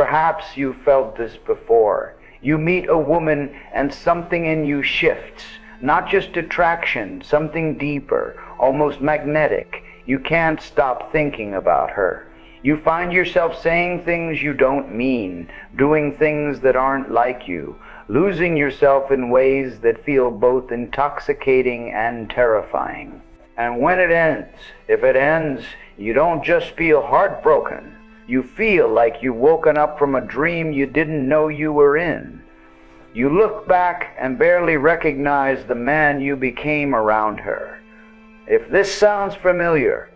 Perhaps you felt this before. You meet a woman and something in you shifts. Not just attraction, something deeper, almost magnetic. You can't stop thinking about her. You find yourself saying things you don't mean, doing things that aren't like you, losing yourself in ways that feel both intoxicating and terrifying. And when it ends, if it ends, you don't just feel heartbroken. You feel like you've woken up from a dream you didn't know you were in. You look back and barely recognize the man you became around her. If this sounds familiar,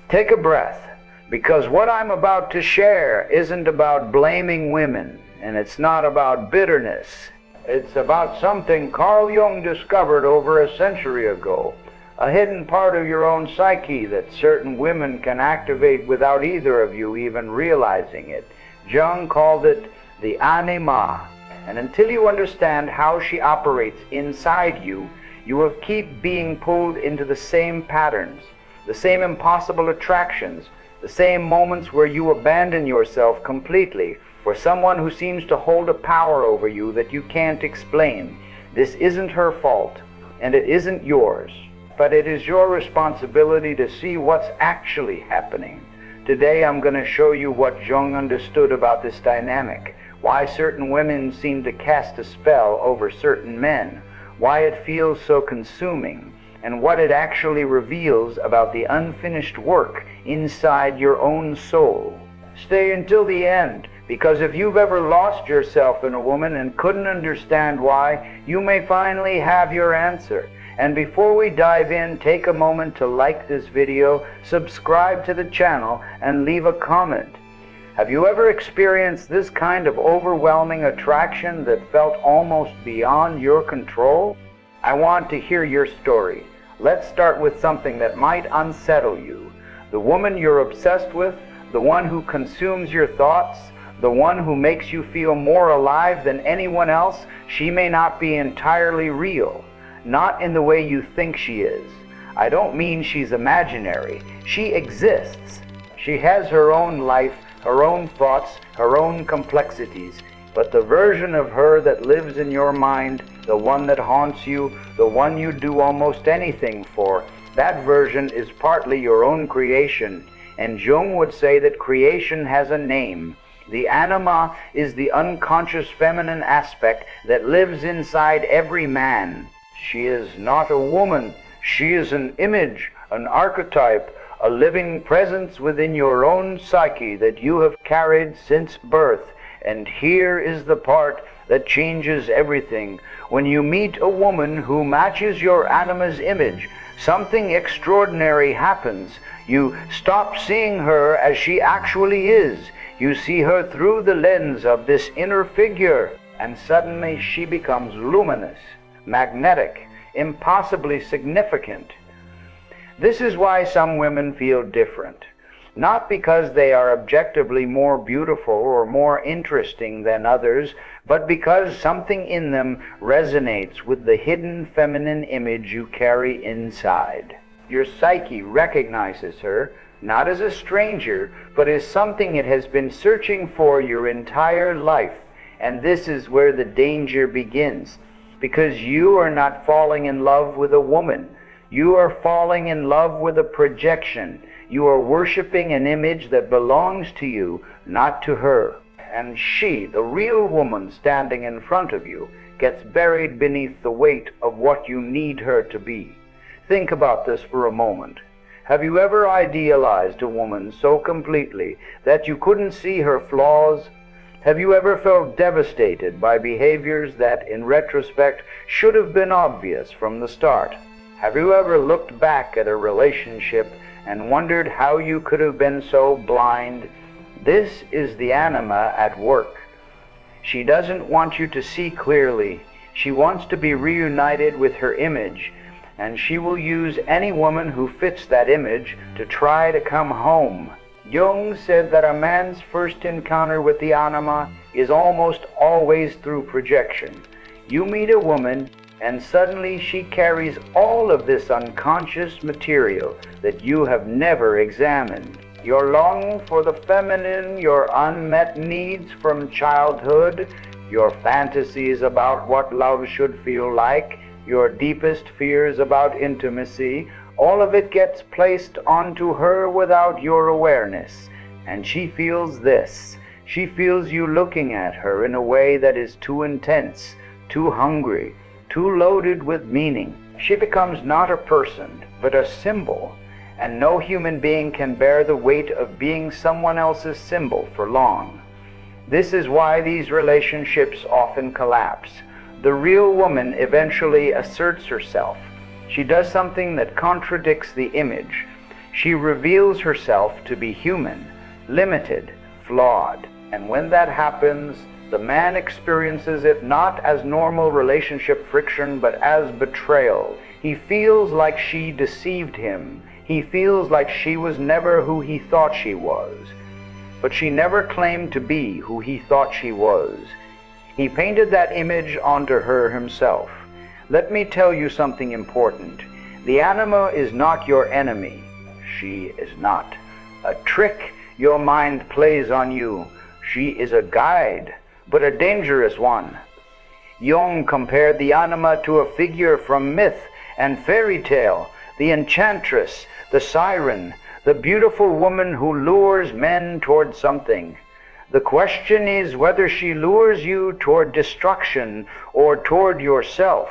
take a breath, because what I'm about to share isn't about blaming women, and it's not about bitterness. It's about something Carl Jung discovered over a century ago, a hidden part of your own psyche that certain women can activate without either of you even realizing it. Jung called it the anima. And until you understand how she operates inside you, you will keep being pulled into the same patterns, the same impossible attractions, the same moments where you abandon yourself completely for someone who seems to hold a power over you that you can't explain. This isn't her fault, and it isn't yours, but it is your responsibility to see what's actually happening. Today I'm going to show you what Jung understood about this dynamic, why certain women seem to cast a spell over certain men, why it feels so consuming, and what it actually reveals about the unfinished work inside your own soul. Stay until the end, because if you've ever lost yourself in a woman and couldn't understand why, you may finally have your answer. And before we dive in, take a moment to like this video, subscribe to the channel, and leave a comment. Have you ever experienced this kind of overwhelming attraction that felt almost beyond your control? I want to hear your story. Let's start with something that might unsettle you. The woman you're obsessed with, the one who consumes your thoughts, the one who makes you feel more alive than anyone else, she may not be entirely real. Not in the way you think she is. I don't mean she's imaginary. She exists. She has her own life, her own thoughts, her own complexities. But the version of her that lives in your mind, the one that haunts you, the one you do almost anything for, that version is partly your own creation. And Jung would say that creation has a name. The anima is the unconscious feminine aspect that lives inside every man. She is not a woman. She is an image, an archetype, a living presence within your own psyche that you have carried since birth. And here is the part that changes everything. When you meet a woman who matches your anima's image, something extraordinary happens. You stop seeing her as she actually is. You see her through the lens of this inner figure, and suddenly she becomes luminous, magnetic, impossibly significant. This is why some women feel different. Not because they are objectively more beautiful or more interesting than others, but because something in them resonates with the hidden feminine image you carry inside. Your psyche recognizes her, not as a stranger, but as something it has been searching for your entire life. And this is where the danger begins, because you are not falling in love with a woman. You are falling in love with a projection. You are worshiping an image that belongs to you, not to her. And she, the real woman standing in front of you, gets buried beneath the weight of what you need her to be. Think about this for a moment. Have you ever idealized a woman so completely that you couldn't see her flaws? Have you ever felt devastated by behaviors that, in retrospect, should have been obvious from the start? Have you ever looked back at a relationship and wondered how you could have been so blind? This is the anima at work. She doesn't want you to see clearly. She wants to be reunited with her image, and she will use any woman who fits that image to try to come home. Jung said that a man's first encounter with the anima is almost always through projection. You meet a woman, and suddenly she carries all of this unconscious material that you have never examined. your longing for the feminine, your unmet needs from childhood, your fantasies about what love should feel like, your deepest fears about intimacy, all of it gets placed onto her without your awareness. And she feels this. She feels you looking at her in a way that is too intense, too hungry, too loaded with meaning. She becomes not a person, but a symbol, and no human being can bear the weight of being someone else's symbol for long. This is why these relationships often collapse. The real woman eventually asserts herself. She does something that contradicts the image. She reveals herself to be human, limited, flawed. And when that happens, the man experiences it not as normal relationship friction, but as betrayal. He feels like she deceived him. He feels like she was never who he thought she was. But she never claimed to be who he thought she was. He painted that image onto her himself. Let me tell you something important. The anima is not your enemy. She is not. A trick your mind plays on you. She is a guide, but a dangerous one. Jung compared the anima to a figure from myth and fairy tale, the enchantress, the siren, the beautiful woman who lures men toward something. The question is whether she lures you toward destruction or toward yourself.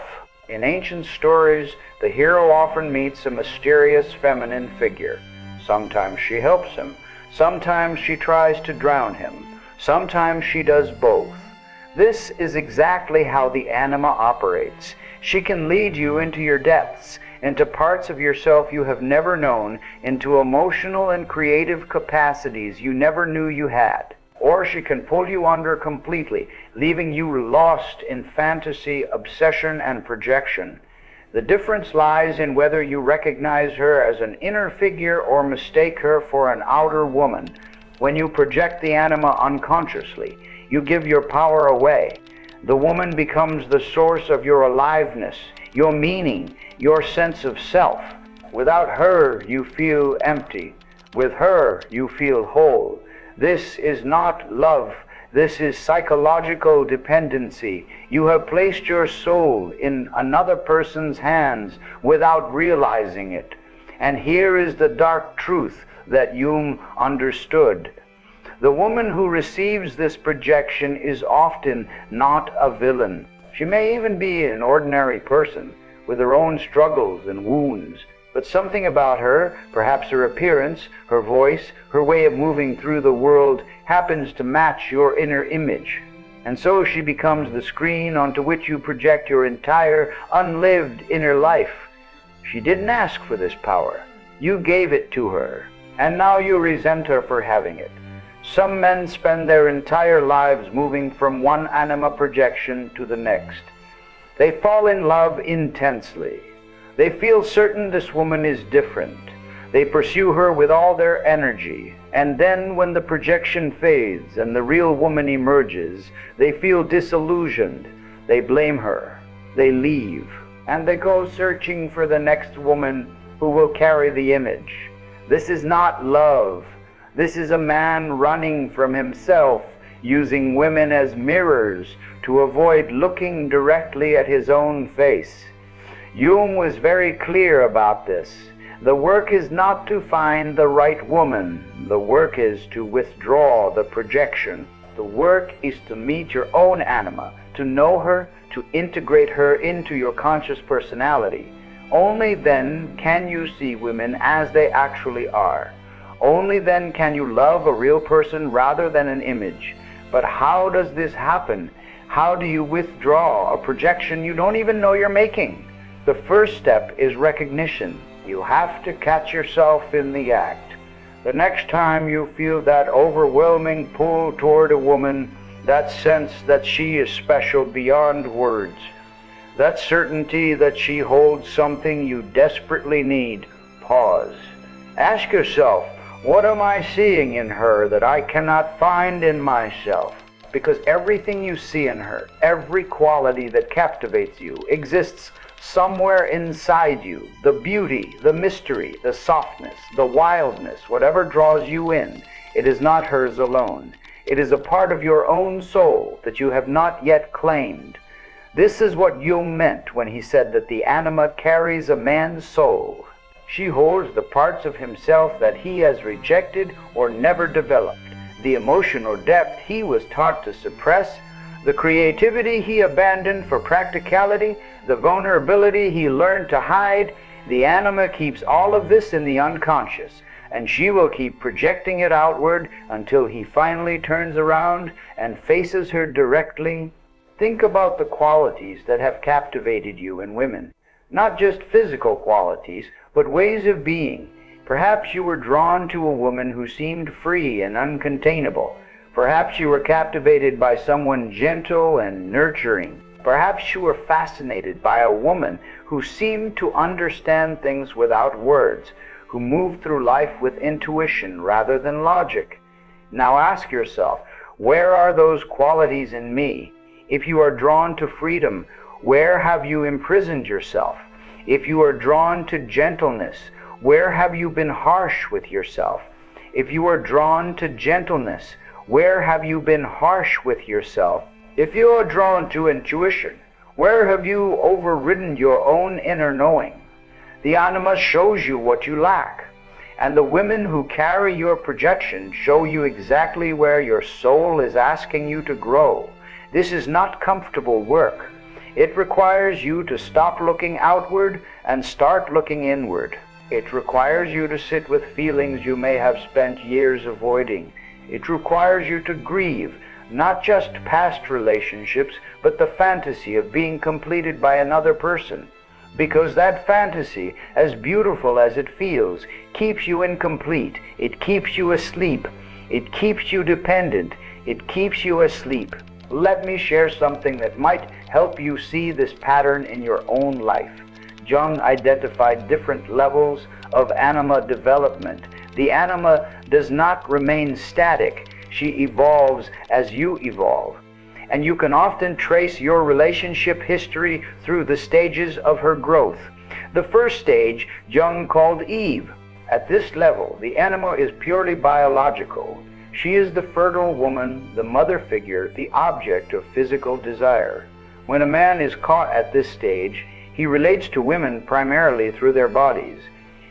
In ancient stories, the hero often meets a mysterious feminine figure. Sometimes she helps him. Sometimes she tries to drown him. Sometimes she does both. This is exactly how the anima operates. She can lead you into your depths, into parts of yourself you have never known, into emotional and creative capacities you never knew you had. Or she can pull you under completely, leaving you lost in fantasy, obsession, and projection. The difference lies in whether you recognize her as an inner figure or mistake her for an outer woman. When you project the anima unconsciously, you give your power away. The woman becomes the source of your aliveness, your meaning, your sense of self. Without her, you feel empty. With her, you feel whole. This is not love. This is psychological dependency. You have placed your soul in another person's hands without realizing it. And here is the dark truth that Jung understood. The woman who receives this projection is often not a villain. She may even be an ordinary person with her own struggles and wounds, but something about her, perhaps her appearance, her voice, her way of moving through the world, happens to match your inner image. And so she becomes the screen onto which you project your entire unlived inner life. She didn't ask for this power. You gave it to her, and now you resent her for having it. Some men spend their entire lives moving from one anima projection to the next. They fall in love intensely. They feel certain this woman is different. They pursue her with all their energy. And then when the projection fades and the real woman emerges, they feel disillusioned. They blame her. They leave. And they go searching for the next woman who will carry the image. This is not love. This is a man running from himself, using women as mirrors to avoid looking directly at his own face. Jung was very clear about this. The work is not to find the right woman. The work is to withdraw the projection. The work is to meet your own anima, to know her, to integrate her into your conscious personality. Only then can you see women as they actually are. Only then can you love a real person rather than an image. But how does this happen? How do you withdraw a projection you don't even know you're making? The first step is recognition. You have to catch yourself in the act. The next time you feel that overwhelming pull toward a woman, that sense that she is special beyond words, that certainty that she holds something you desperately need, pause. Ask yourself, what am I seeing in her that I cannot find in myself? Because everything you see in her, every quality that captivates you, exists somewhere inside you, the beauty, the mystery, the softness, the wildness, whatever draws you in, it is not hers alone. It is a part of your own soul that you have not yet claimed. This is what Jung meant when he said that the anima carries a man's soul. She holds the parts of himself that he has rejected or never developed, the emotional depth he was taught to suppress, the creativity he abandoned for practicality, the vulnerability he learned to hide. The anima keeps all of this in the unconscious, and she will keep projecting it outward until he finally turns around and faces her directly. Think about the qualities that have captivated you in women. Not just physical qualities, but ways of being. Perhaps you were drawn to a woman who seemed free and uncontainable. Perhaps you were captivated by someone gentle and nurturing. Perhaps you were fascinated by a woman who seemed to understand things without words, who moved through life with intuition rather than logic. Now ask yourself, where are those qualities in me? If you are drawn to freedom, where have you imprisoned yourself? If you are drawn to gentleness, where have you been harsh with yourself? If you are drawn to gentleness, where have you been harsh with yourself? If you are drawn to intuition, where have you overridden your own inner knowing? The anima shows you what you lack, and the women who carry your projection show you exactly where your soul is asking you to grow. This is not comfortable work. It requires you to stop looking outward and start looking inward. It requires you to sit with feelings you may have spent years avoiding. It requires you to grieve, not just past relationships, but the fantasy of being completed by another person. Because that fantasy, as beautiful as it feels, keeps you incomplete. It keeps you asleep. It keeps you dependent. It keeps you asleep. Let me share something that might help you see this pattern in your own life. Jung identified different levels of anima development. The anima does not remain static. She evolves as you evolve. And you can often trace your relationship history through the stages of her growth. The first stage Jung called Eve. At this level, the anima is purely biological. She is the fertile woman, the mother figure, the object of physical desire. When a man is caught at this stage, he relates to women primarily through their bodies.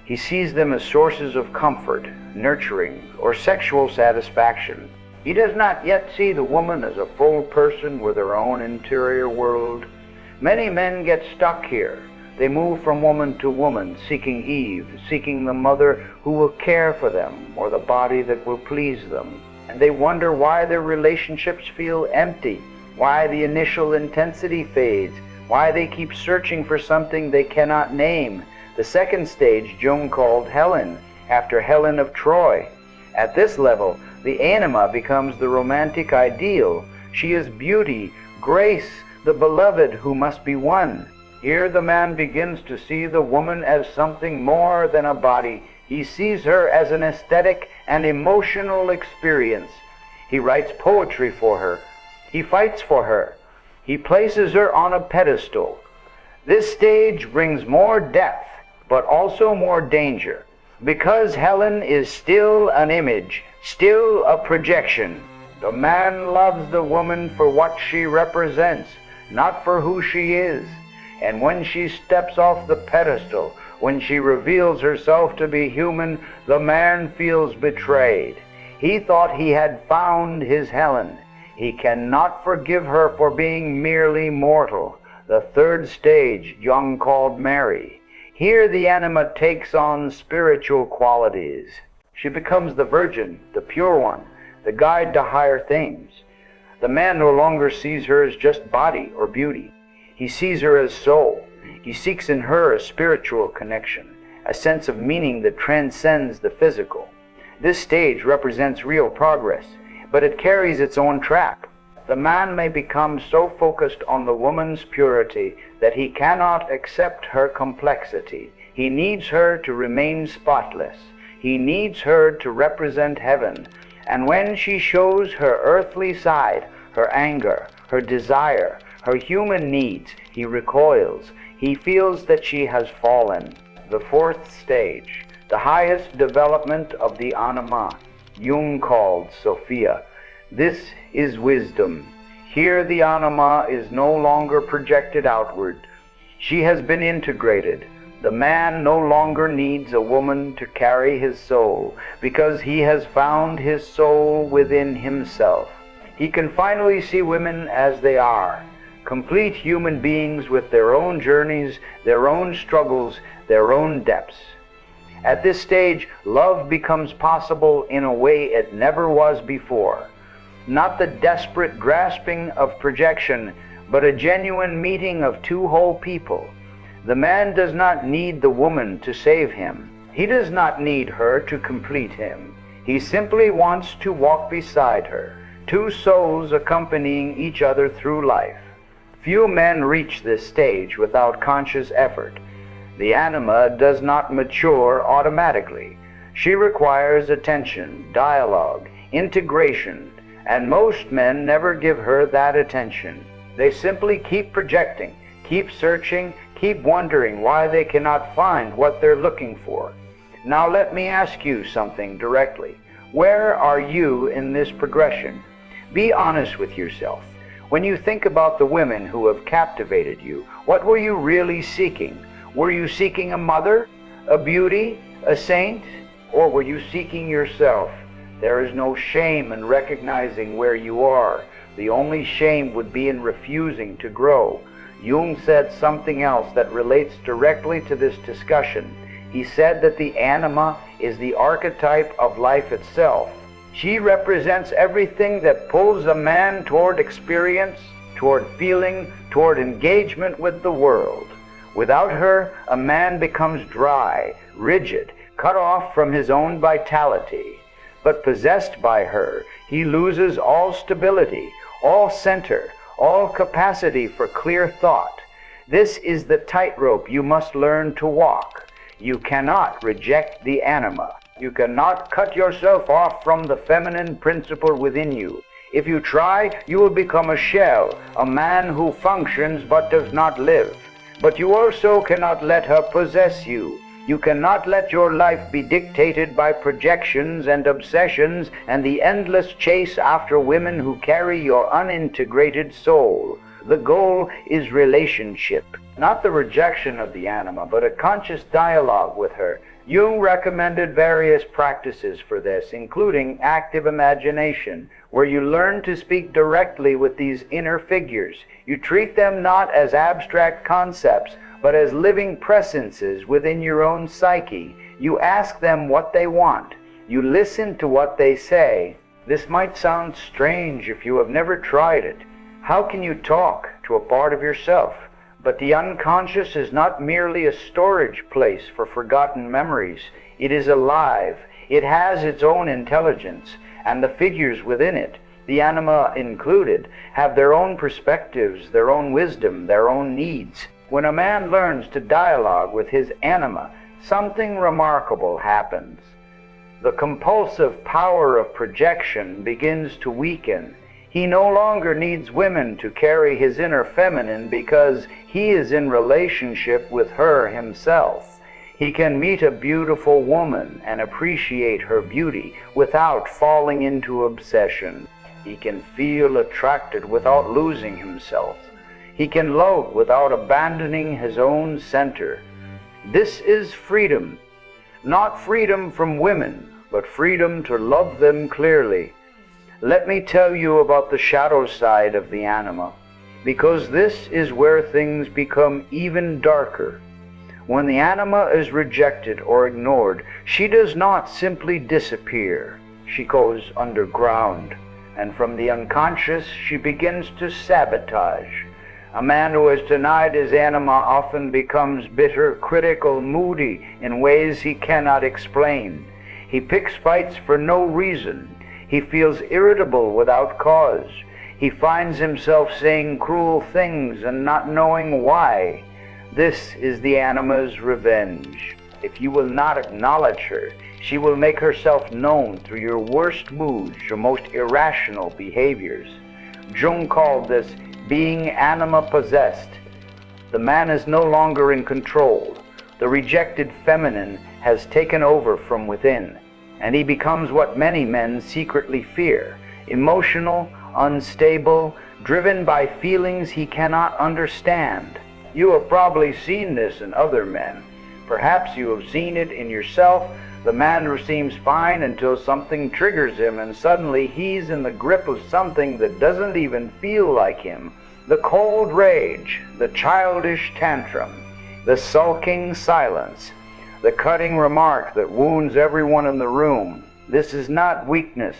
He sees them as sources of comfort, nurturing, or sexual satisfaction. He does not yet see the woman as a full person with her own interior world. Many men get stuck here. They move from woman to woman, seeking Eve, seeking the mother who will care for them, or the body that will please them. And they wonder why their relationships feel empty, why the initial intensity fades, why they keep searching for something they cannot name. The second stage Jung called Helen, after Helen of Troy. At this level, the anima becomes the romantic ideal. She is beauty, grace, the beloved who must be won. Here the man begins to see the woman as something more than a body. He sees her as an aesthetic and emotional experience. He writes poetry for her. He fights for her. He places her on a pedestal. This stage brings more depth, but also more danger. Because Helen is still an image, still a projection. The man loves the woman for what she represents, not for who she is. And when she steps off the pedestal, when she reveals herself to be human, the man feels betrayed. He thought he had found his Helen. He cannot forgive her for being merely mortal. The third stage Jung called Mary. Here the anima takes on spiritual qualities. She becomes the virgin, the pure one, the guide to higher things. The man no longer sees her as just body or beauty. He sees her as soul. He seeks in her a spiritual connection, a sense of meaning that transcends the physical. This stage represents real progress, but it carries its own trap. The man may become so focused on the woman's purity that he cannot accept her complexity. He needs her to remain spotless. He needs her to represent heaven. And when she shows her earthly side, her anger, her desire, her human needs, he recoils. He feels that she has fallen. The fourth stage, the highest development of the anima, Jung called Sophia. This is wisdom. Here the anima is no longer projected outward. She has been integrated. The man no longer needs a woman to carry his soul, because he has found his soul within himself. He can finally see women as they are, complete human beings with their own journeys, their own struggles, their own depths. At this stage, love becomes possible in a way it never was before. Not the desperate grasping of projection, but a genuine meeting of two whole people. The man does not need the woman to save him. He does not need her to complete him. He simply wants to walk beside her, two souls accompanying each other through life. Few men reach this stage without conscious effort. The anima does not mature automatically. She requires attention, dialogue, integration, and most men never give her that attention. They simply keep projecting, keep searching, keep wondering why they cannot find what they're looking for. Now let me ask you something directly. Where are you in this progression? Be honest with yourself. When you think about the women who have captivated you, what were you really seeking? Were you seeking a mother, a beauty, a saint, or were you seeking yourself? There is no shame in recognizing where you are. The only shame would be in refusing to grow. Jung said something else that relates directly to this discussion. He said that the anima is the archetype of life itself. She represents everything that pulls a man toward experience, toward feeling, toward engagement with the world. Without her, a man becomes dry, rigid, cut off from his own vitality. But possessed by her, he loses all stability, all center, all capacity for clear thought. This is the tightrope you must learn to walk. You cannot reject the anima. You cannot cut yourself off from the feminine principle within you. If you try, you will become a shell, a man who functions but does not live. But you also cannot let her possess you. You cannot let your life be dictated by projections and obsessions and the endless chase after women who carry your unintegrated soul. The goal is relationship, not the rejection of the anima, but a conscious dialogue with her. Jung recommended various practices for this, including active imagination, where you learn to speak directly with these inner figures. You treat them not as abstract concepts, but as living presences within your own psyche. You ask them what they want. You listen to what they say. This might sound strange if you have never tried it. How can you talk to a part of yourself? But the unconscious is not merely a storage place for forgotten memories. It is alive. It has its own intelligence, and the figures within it, the anima included, have their own perspectives, their own wisdom, their own needs. When a man learns to dialogue with his anima, something remarkable happens. The compulsive power of projection begins to weaken. He no longer needs women to carry his inner feminine because he is in relationship with her himself. He can meet a beautiful woman and appreciate her beauty without falling into obsession. He can feel attracted without losing himself. He can love without abandoning his own center. This is freedom. Not freedom from women, but freedom to love them clearly. Let me tell you about the shadow side of the anima, because this is where things become even darker. When the anima is rejected or ignored, she does not simply disappear. She goes underground, and from the unconscious she begins to sabotage. A man who is denied his anima often becomes bitter, critical, moody in ways he cannot explain. He picks fights for no reason. He feels irritable without cause. He finds himself saying cruel things and not knowing why. This is the anima's revenge. If you will not acknowledge her, she will make herself known through your worst moods, your most irrational behaviors. Jung called this being anima possessed. The man is no longer in control. The rejected feminine has taken over from within, and he becomes what many men secretly fear: emotional, unstable, driven by feelings he cannot understand. You have probably seen this in other men. Perhaps you have seen it in yourself. The man who seems fine until something triggers him, and suddenly he's in the grip of something that doesn't even feel like him. The cold rage, the childish tantrum, the sulking silence, the cutting remark that wounds everyone in the room. This is not weakness.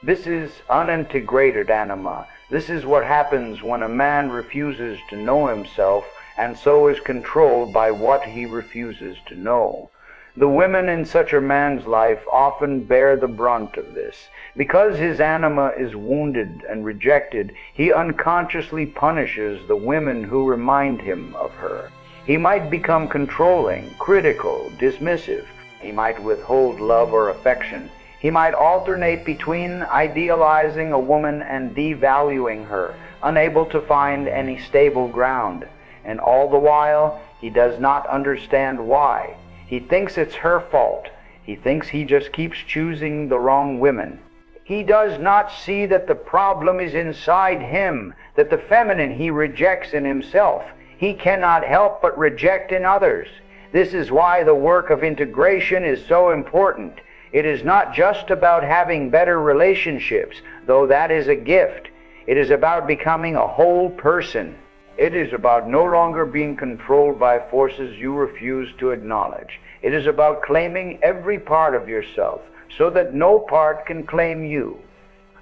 This is unintegrated anima. This is what happens when a man refuses to know himself and so is controlled by what he refuses to know. The women in such a man's life often bear the brunt of this. Because his anima is wounded and rejected, he unconsciously punishes the women who remind him of her. He might become controlling, critical, dismissive. He might withhold love or affection. He might alternate between idealizing a woman and devaluing her, unable to find any stable ground. And all the while, he does not understand why. He thinks it's her fault. He thinks he just keeps choosing the wrong women. He does not see that the problem is inside him, that the feminine he rejects in himself, he cannot help but reject in others. This is why the work of integration is so important. It is not just about having better relationships, though that is a gift. It is about becoming a whole person. It is about no longer being controlled by forces you refuse to acknowledge. It is about claiming every part of yourself so that no part can claim you.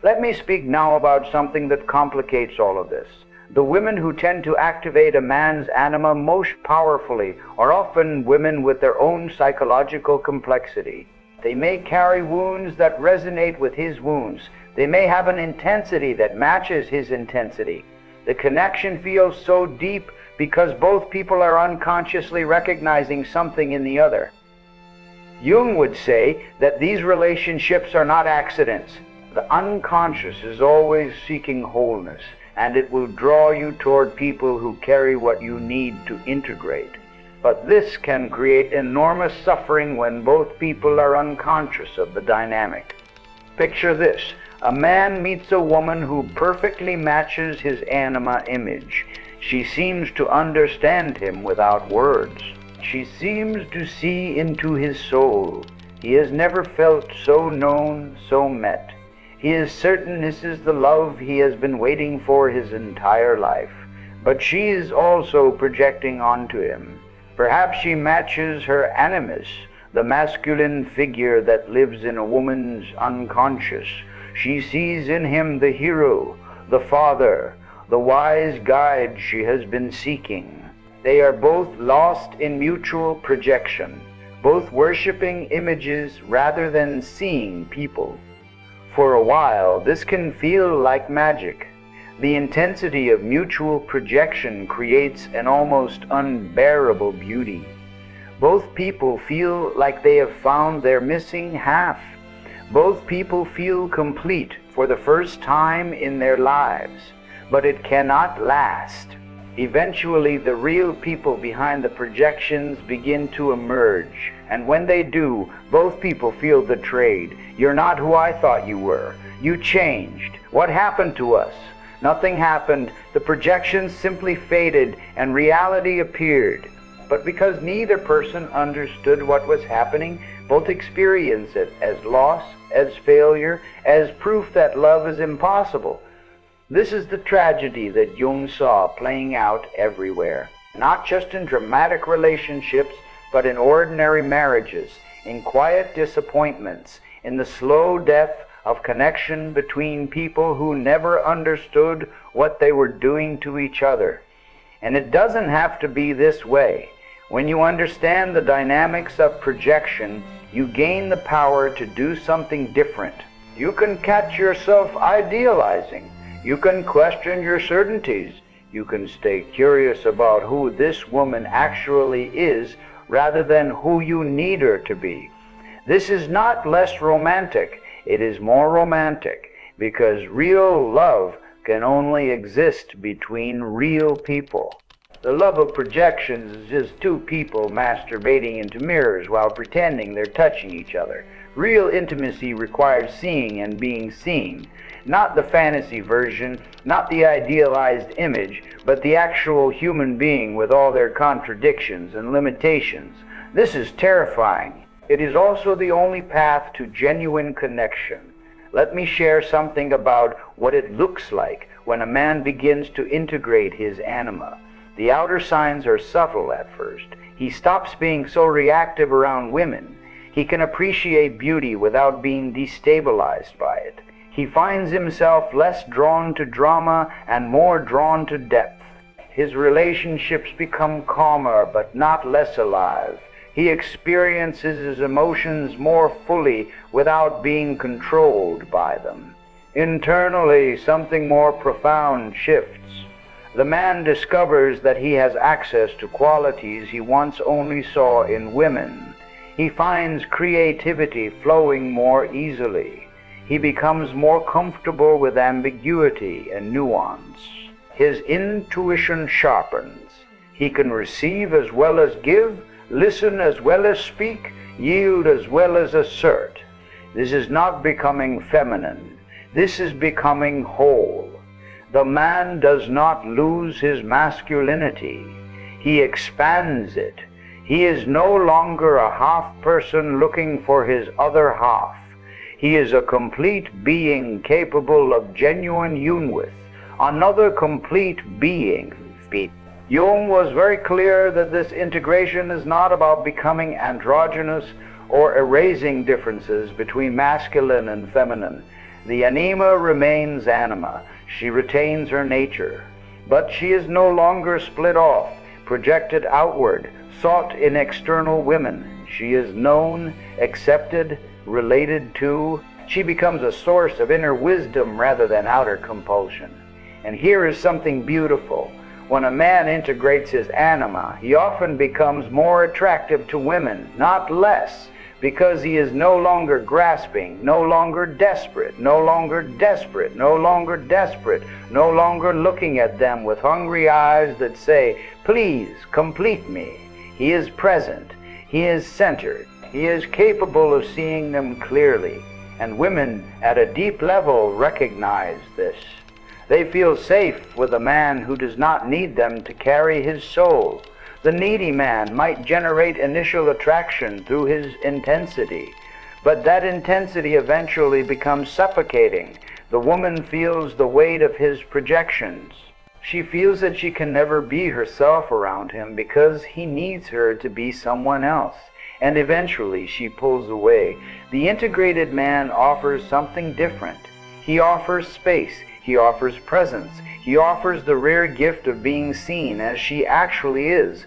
Let me speak now about something that complicates all of this. The women who tend to activate a man's anima most powerfully are often women with their own psychological complexity. They may carry wounds that resonate with his wounds. They may have an intensity that matches his intensity. The connection feels so deep because both people are unconsciously recognizing something in the other. Jung would say that these relationships are not accidents. The unconscious is always seeking wholeness, and it will draw you toward people who carry what you need to integrate. But this can create enormous suffering when both people are unconscious of the dynamic. Picture this. A man meets a woman who perfectly matches his anima image. She seems to understand him without words. She seems to see into his soul. He has never felt so known, so met. He is certain this is the love he has been waiting for his entire life. But she is also projecting onto him. Perhaps she matches her animus, the masculine figure that lives in a woman's unconscious. She sees in him the hero, the father, the wise guide she has been seeking. They are both lost in mutual projection, both worshiping images rather than seeing people. For a while, this can feel like magic. The intensity of mutual projection creates an almost unbearable beauty. Both people feel like they have found their missing half. Both people feel complete for the first time in their lives, but it cannot last. Eventually, the real people behind the projections begin to emerge, and when they do, both people feel betrayed. You're not who I thought you were. You changed. What happened to us? Nothing happened. The projections simply faded, and reality appeared. But because neither person understood what was happening, both experience it as loss, as failure, as proof that love is impossible. This is the tragedy that Jung saw playing out everywhere, not just in dramatic relationships, but in ordinary marriages, in quiet disappointments, in the slow death of connection between people who never understood what they were doing to each other. And it doesn't have to be this way. When you understand the dynamics of projection, you gain the power to do something different. You can catch yourself idealizing. You can question your certainties. You can stay curious about who this woman actually is rather than who you need her to be. This is not less romantic. It is more romantic because real love can only exist between real people. The love of projections is just two people masturbating into mirrors while pretending they're touching each other. Real intimacy requires seeing and being seen. Not the fantasy version, not the idealized image, but the actual human being with all their contradictions and limitations. This is terrifying. It is also the only path to genuine connection. Let me share something about what it looks like when a man begins to integrate his anima. The outer signs are subtle at first. He stops being so reactive around women. He can appreciate beauty without being destabilized by it. He finds himself less drawn to drama and more drawn to depth. His relationships become calmer but not less alive. He experiences his emotions more fully without being controlled by them. Internally, something more profound shifts. The man discovers that he has access to qualities he once only saw in women. He finds creativity flowing more easily. He becomes more comfortable with ambiguity and nuance. His intuition sharpens. He can receive as well as give, listen as well as speak, yield as well as assert. This is not becoming feminine. This is becoming whole. The man does not lose his masculinity. He expands it. He is no longer a half person looking for his other half. He is a complete being capable of genuine union with another complete being. Jung was very clear that this integration is not about becoming androgynous or erasing differences between masculine and feminine. The anima remains anima. She retains her nature. But she is no longer split off, projected outward, sought in external women. She is known, accepted, related to. She becomes a source of inner wisdom rather than outer compulsion. And here is something beautiful. When a man integrates his anima, he often becomes more attractive to women, not less, because he is no longer grasping, no longer desperate, no longer desperate, no longer desperate, no longer looking at them with hungry eyes that say, "Please, complete me." He is present. He is centered. He is capable of seeing them clearly. And women at a deep level recognize this. They feel safe with a man who does not need them to carry his soul. The needy man might generate initial attraction through his intensity, but that intensity eventually becomes suffocating. The woman feels the weight of his projections. She feels that she can never be herself around him because he needs her to be someone else, and eventually she pulls away. The integrated man offers something different. He offers space. He offers presence. He offers the rare gift of being seen as she actually is.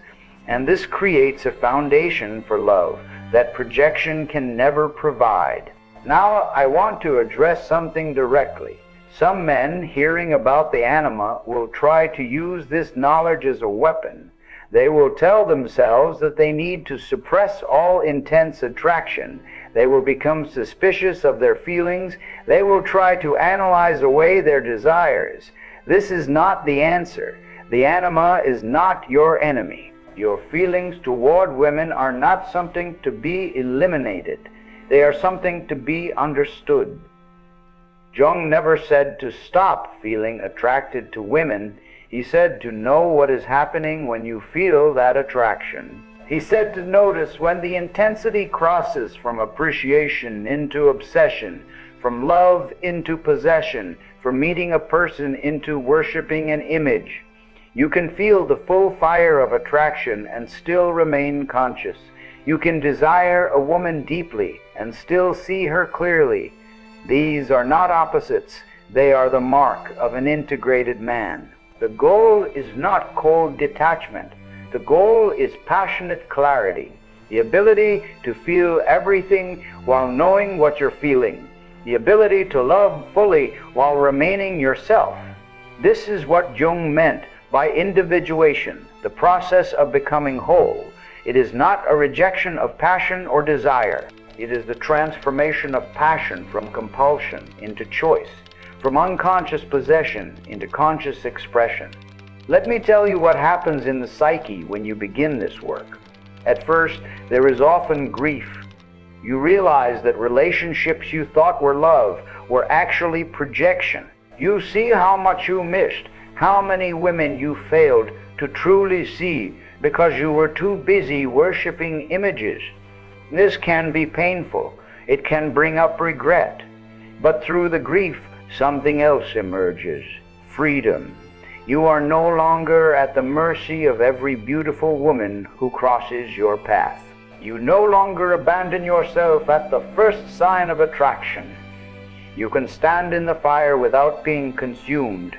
And this creates a foundation for love that projection can never provide. Now I want to address something directly. Some men, hearing about the anima, will try to use this knowledge as a weapon. They will tell themselves that they need to suppress all intense attraction. They will become suspicious of their feelings. They will try to analyze away their desires. This is not the answer. The anima is not your enemy. Your feelings toward women are not something to be eliminated. They are something to be understood. Jung never said to stop feeling attracted to women. He said to know what is happening when you feel that attraction. He said to notice when the intensity crosses from appreciation into obsession, from love into possession, from meeting a person into worshiping an image. You can feel the full fire of attraction and still remain conscious. You can desire a woman deeply and still see her clearly. These are not opposites. They are the mark of an integrated man. The goal is not cold detachment. The goal is passionate clarity, the ability to feel everything while knowing what you're feeling, the ability to love fully while remaining yourself. This is what Jung meant by individuation, the process of becoming whole. It is not a rejection of passion or desire. It is the transformation of passion from compulsion into choice, from unconscious possession into conscious expression. Let me tell you what happens in the psyche when you begin this work. At first, there is often grief. You realize that relationships you thought were love were actually projection. You see how much you missed, how many women you failed to truly see because you were too busy worshiping images. This can be painful. It can bring up regret. But through the grief, something else emerges: freedom. You are no longer at the mercy of every beautiful woman who crosses your path. You no longer abandon yourself at the first sign of attraction. You can stand in the fire without being consumed,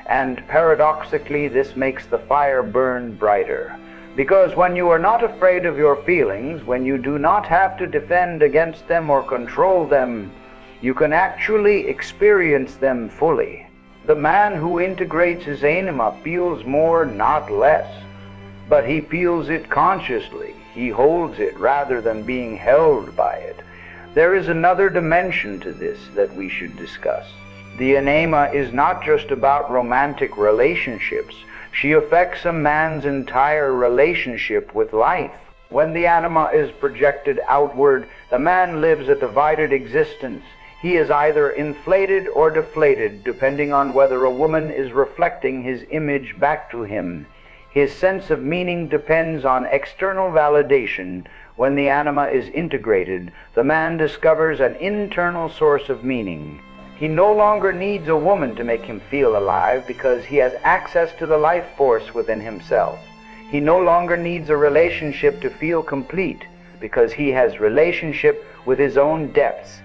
and paradoxically this makes the fire burn brighter. Because when you are not afraid of your feelings, when you do not have to defend against them or control them, you can actually experience them fully. The man who integrates his anima feels more, not less, but he feels it consciously. He holds it rather than being held by it. There is another dimension to this that we should discuss. The anima is not just about romantic relationships. She affects a man's entire relationship with life. When the anima is projected outward, the man lives a divided existence. He is either inflated or deflated, depending on whether a woman is reflecting his image back to him. His sense of meaning depends on external validation. When the anima is integrated, the man discovers an internal source of meaning. He no longer needs a woman to make him feel alive because he has access to the life force within himself. He no longer needs a relationship to feel complete because he has relationship with his own depths.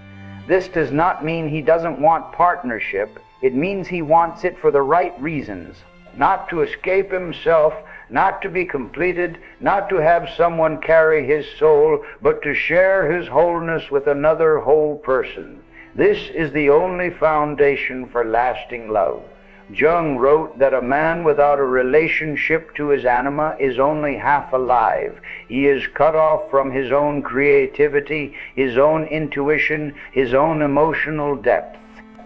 This does not mean he doesn't want partnership. It means he wants it for the right reasons. Not to escape himself, not to be completed, not to have someone carry his soul, but to share his wholeness with another whole person. This is the only foundation for lasting love. Jung wrote that a man without a relationship to his anima is only half alive. He is cut off from his own creativity, his own intuition, his own emotional depth.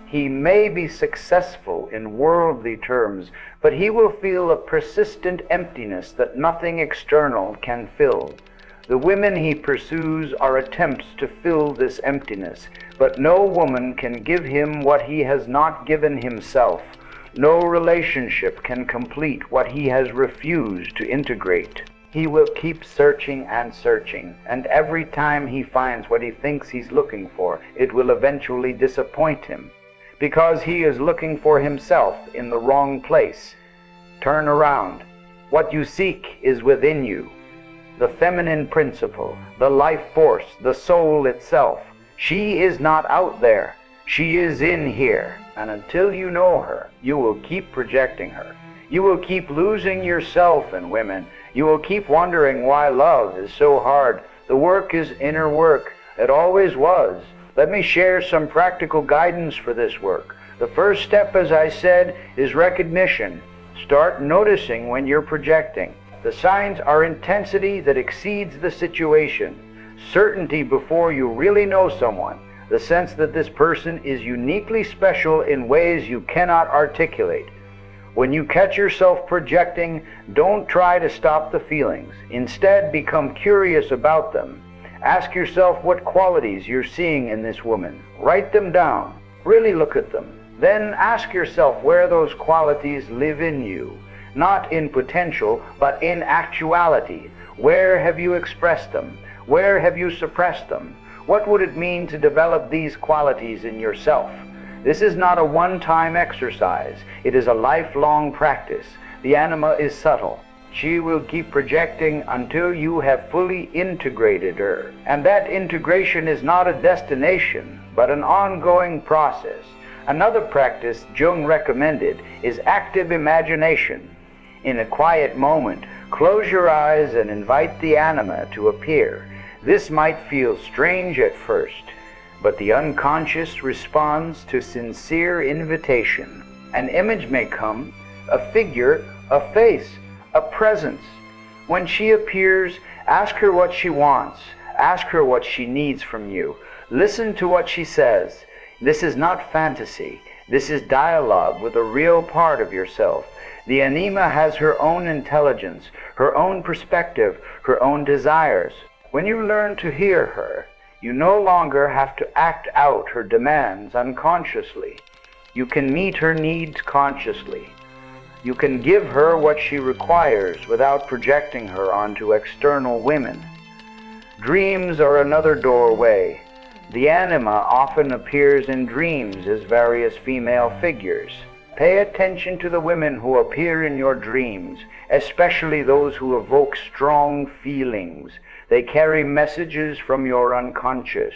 He may be successful in worldly terms, but he will feel a persistent emptiness that nothing external can fill. The women he pursues are attempts to fill this emptiness, but no woman can give him what he has not given himself. No relationship can complete what he has refused to integrate. He will keep searching and searching, and every time he finds what he thinks he's looking for, it will eventually disappoint him, because he is looking for himself in the wrong place. Turn around. What you seek is within you. The feminine principle, the life force, the soul itself. She is not out there. She is in here. And until you know her, you will keep projecting her. You will keep losing yourself in women. You will keep wondering why love is so hard. The work is inner work. It always was. Let me share some practical guidance for this work. The first step, as I said, is recognition. Start noticing when you're projecting. The signs are intensity that exceeds the situation, certainty before you really know someone, the sense that this person is uniquely special in ways you cannot articulate. When you catch yourself projecting, don't try to stop the feelings. Instead, become curious about them. Ask yourself what qualities you're seeing in this woman. Write them down. Really look at them. Then ask yourself where those qualities live in you. Not in potential, but in actuality. Where have you expressed them? Where have you suppressed them? What would it mean to develop these qualities in yourself? This is not a one-time exercise. It is a lifelong practice. The anima is subtle. She will keep projecting until you have fully integrated her. And that integration is not a destination, but an ongoing process. Another practice Jung recommended is active imagination. In a quiet moment, close your eyes and invite the anima to appear. This might feel strange at first, but the unconscious responds to sincere invitation. An image may come, a figure, a face, a presence. When she appears, ask her what she wants. Ask her what she needs from you. Listen to what she says. This is not fantasy. This is dialogue with a real part of yourself. The anima has her own intelligence, her own perspective, her own desires. When you learn to hear her, you no longer have to act out her demands unconsciously. You can meet her needs consciously. You can give her what she requires without projecting her onto external women. Dreams are another doorway. The anima often appears in dreams as various female figures. Pay attention to the women who appear in your dreams, especially those who evoke strong feelings. They carry messages from your unconscious.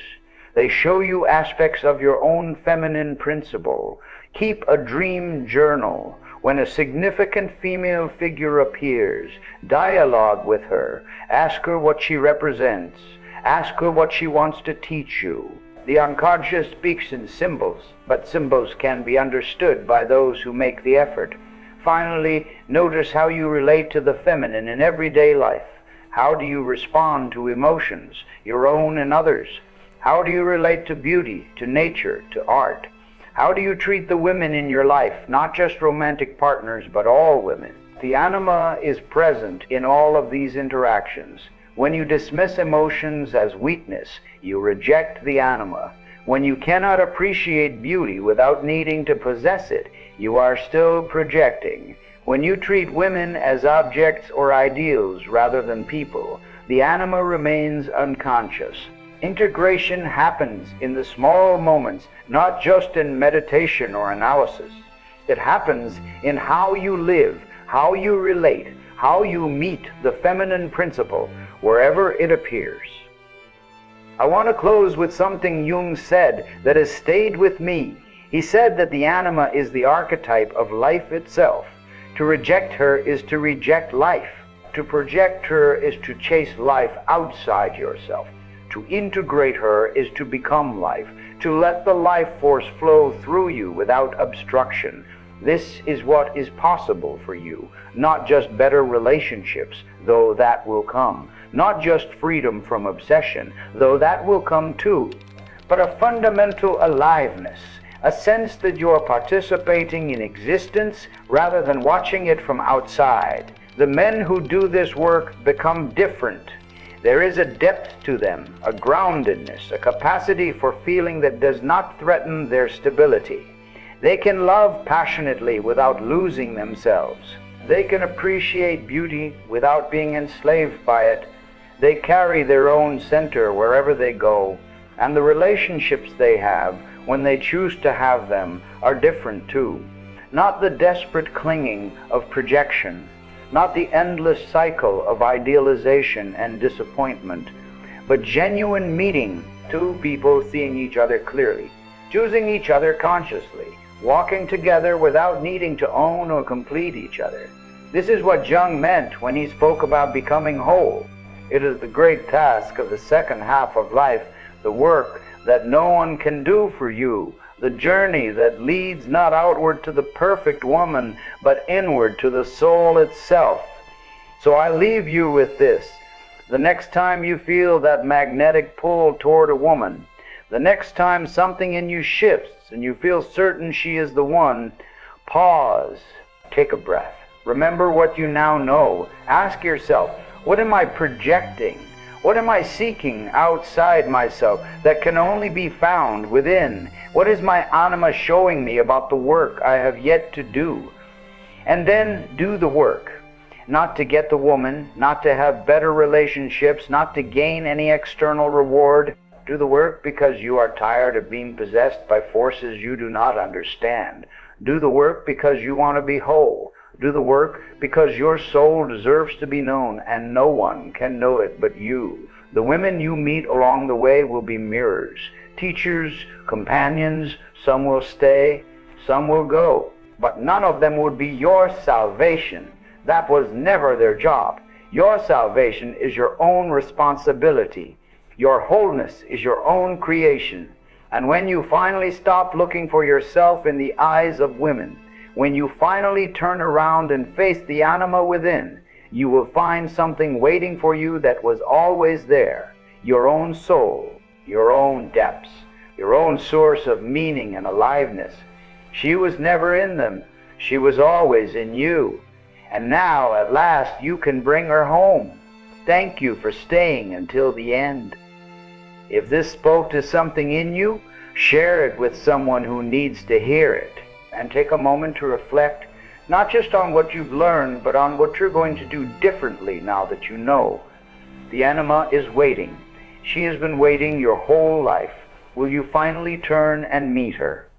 They show you aspects of your own feminine principle. Keep a dream journal. When a significant female figure appears, dialogue with her. Ask her what she represents. Ask her what she wants to teach you. The unconscious speaks in symbols, but symbols can be understood by those who make the effort. Finally, notice how you relate to the feminine in everyday life. How do you respond to emotions, your own and others? How do you relate to beauty, to nature, to art? How do you treat the women in your life, not just romantic partners, but all women? The anima is present in all of these interactions. When you dismiss emotions as weakness, you reject the anima. When you cannot appreciate beauty without needing to possess it, you are still projecting. When you treat women as objects or ideals rather than people, the anima remains unconscious. Integration happens in the small moments, not just in meditation or analysis. It happens in how you live, how you relate, how you meet the feminine principle wherever it appears. I want to close with something Jung said that has stayed with me. He said that the anima is the archetype of life itself. To reject her is to reject life. To project her is to chase life outside yourself. To integrate her is to become life, to let the life force flow through you without obstruction. This is what is possible for you, not just better relationships, though that will come, not just freedom from obsession, though that will come too, but a fundamental aliveness, a sense that you are participating in existence rather than watching it from outside. The men who do this work become different. There is a depth to them, a groundedness, a capacity for feeling that does not threaten their stability. They can love passionately without losing themselves. They can appreciate beauty without being enslaved by it. They carry their own center wherever they go, and the relationships they have, when they choose to have them, are different too. Not the desperate clinging of projection, not the endless cycle of idealization and disappointment, but genuine meeting, two people seeing each other clearly, choosing each other consciously, walking together without needing to own or complete each other. This is what Jung meant when he spoke about becoming whole. It is the great task of the second half of life, the work that no one can do for you, the journey that leads not outward to the perfect woman, but inward to the soul itself. So I leave you with this. The next time you feel that magnetic pull toward a woman, the next time something in you shifts and you feel certain she is the one, pause, take a breath. Remember what you now know. Ask yourself, what am I projecting? What am I seeking outside myself that can only be found within? What is my anima showing me about the work I have yet to do? And then do the work. Not to get the woman, not to have better relationships, not to gain any external reward. Do the work because you are tired of being possessed by forces you do not understand. Do the work because you want to be whole. Do the work because your soul deserves to be known, and no one can know it but you. The women you meet along the way will be mirrors, teachers, companions. Some will stay, some will go, but none of them would be your salvation. That was never their job. Your salvation is your own responsibility. Your wholeness is your own creation. And when you finally stop looking for yourself in the eyes of women, when you finally turn around and face the anima within, you will find something waiting for you that was always there. Your own soul, your own depths, your own source of meaning and aliveness. She was never in them. She was always in you. And now, at last, you can bring her home. Thank you for staying until the end. If this spoke to something in you, share it with someone who needs to hear it. And take a moment to reflect, not just on what you've learned, but on what you're going to do differently now that you know. The anima is waiting. She has been waiting your whole life. Will you finally turn and meet her?